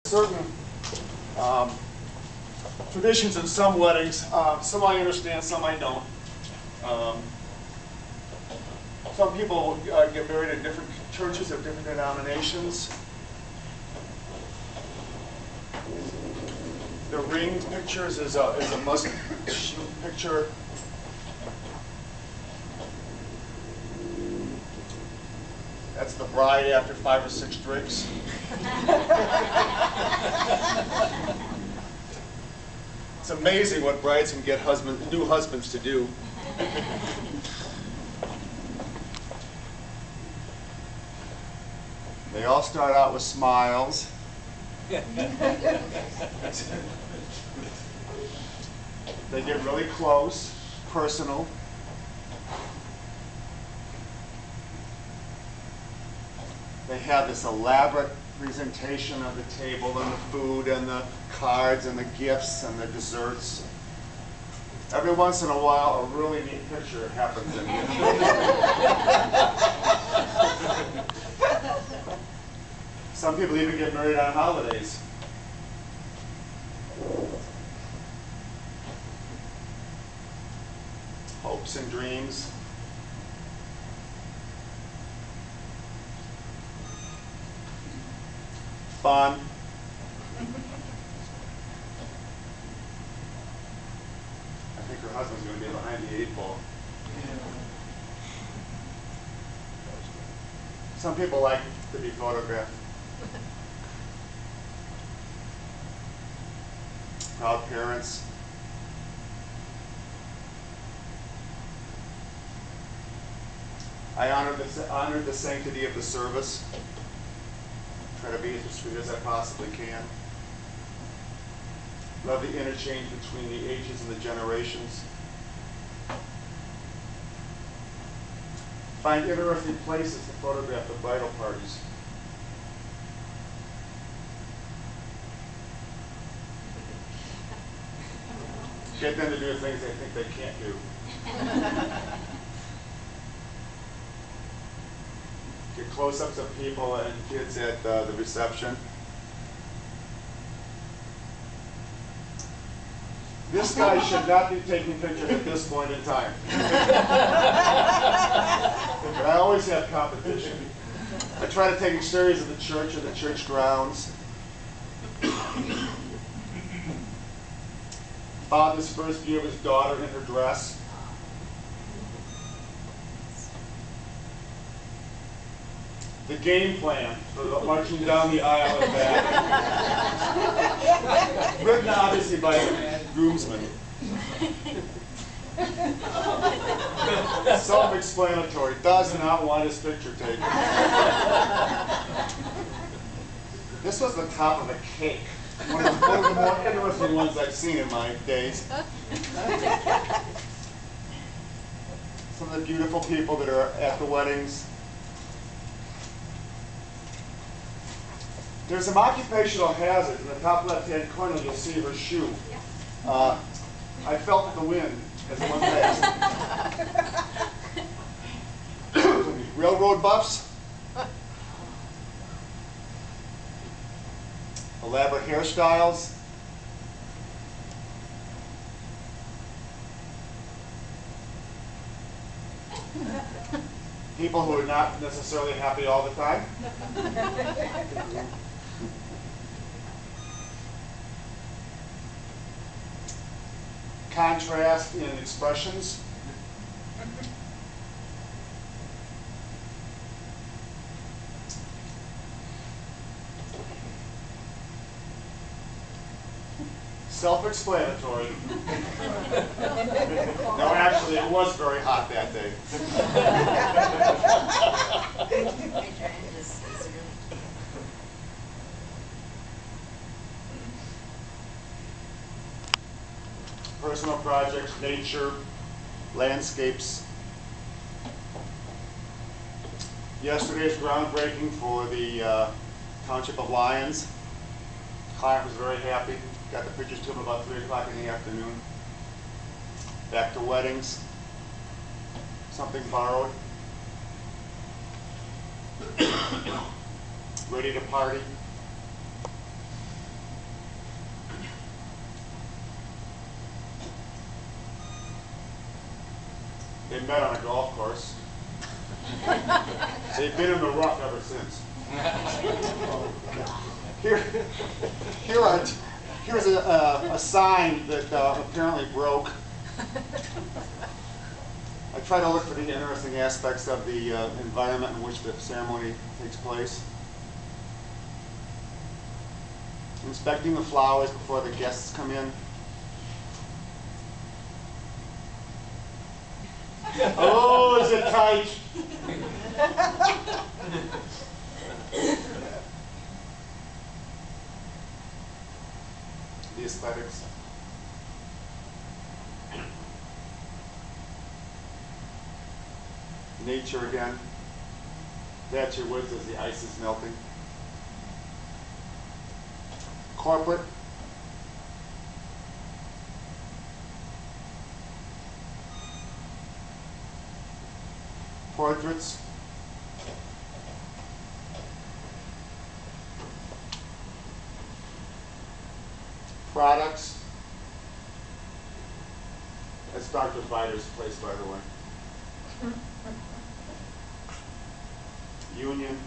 certain traditions in some weddings. Some I understand, some I don't. Some people get married in different churches of different denominations. The ring pictures is a Muslim picture. That's the bride after 5 or 6 drinks. It's amazing what brides can get new husbands to do. They all start out with smiles. They get really close, personal. They have this elaborate presentation of the table and the food and the cards and the gifts and the desserts. Every once in a while, a really neat picture happens in here. Some people even get married on holidays. Hopes and dreams. Fun. I think her husband's going to be behind the 8 ball. Some people like to be photographed. Proud parents. I honored the sanctity of the service. Try to be as discreet as I possibly can. Love the interchange between the ages and the generations. Find interesting places to photograph the bridal parties. Get them to do things they think they can't do. Get close-ups of people and kids at the reception. This guy should not be taking pictures at this point in time. But I always have competition. I try to take exteriors of the church and the church grounds. Father's first view of his daughter in her dress. The game plan for marching down the aisle and back. Written obviously by a groomsman. Self-explanatory. Does not want his picture taken. This was the top of the cake. One of the more interesting ones I've seen in my days. Some of the beautiful people that are at the weddings. There's some occupational hazards. In the top left-hand corner, you'll see her shoe. I felt the wind as one passed. Railroad buffs. Elaborate hairstyles. People who are not necessarily happy all the time. Contrast in expressions. Self-explanatory. No, actually, it was very hot that day. Personal projects, nature, landscapes. Yesterday's groundbreaking for the Township of Lyons. Client was very happy. Got the pictures to him about 3 o'clock in the afternoon. Back to weddings. Something borrowed. Ready to party. They met on a golf course. They've been in the rough ever since. Here's a sign that apparently broke. I try to look for the interesting aspects of the environment in which the ceremony takes place. Inspecting the flowers before the guests come in. Oh, is it tight? The aesthetics. Nature again. That's your woods as the ice is melting. Corporate. Portraits. Products. That's Dr. Bider's place, by the way. Union.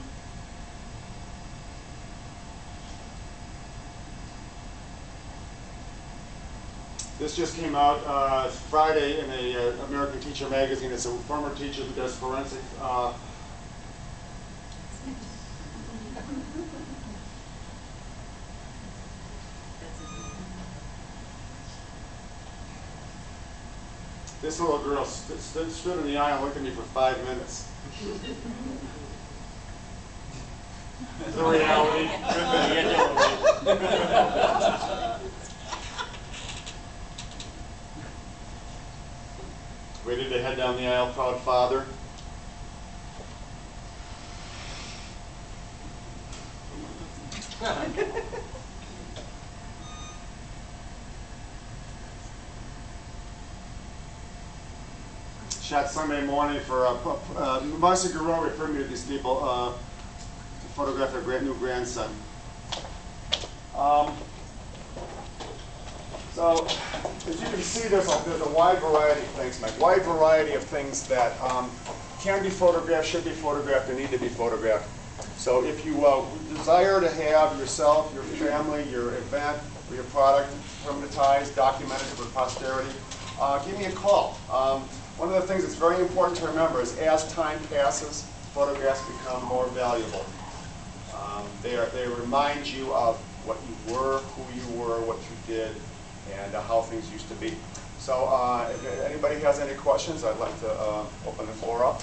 This just came out Friday in a American Teacher magazine. It's a former teacher who does forensic. This little girl stood in the aisle and looked at me for 5 minutes. The reality. Ready to head down the aisle, proud father. Shot Sunday morning for Marcy Guerrero referred me to these people to photograph their new grandson. So, as you can see, there's a wide variety of things, Mike. Wide variety of things that can be photographed, should be photographed, and need to be photographed. So, if you desire to have yourself, your family, your event, or your product permanentized, documented for posterity, give me a call. One of the things that's very important to remember is as time passes, photographs become more valuable. They remind you of what you were, who you were, what you did, and how things used to be. So if anybody has any questions, I'd like to open the floor up.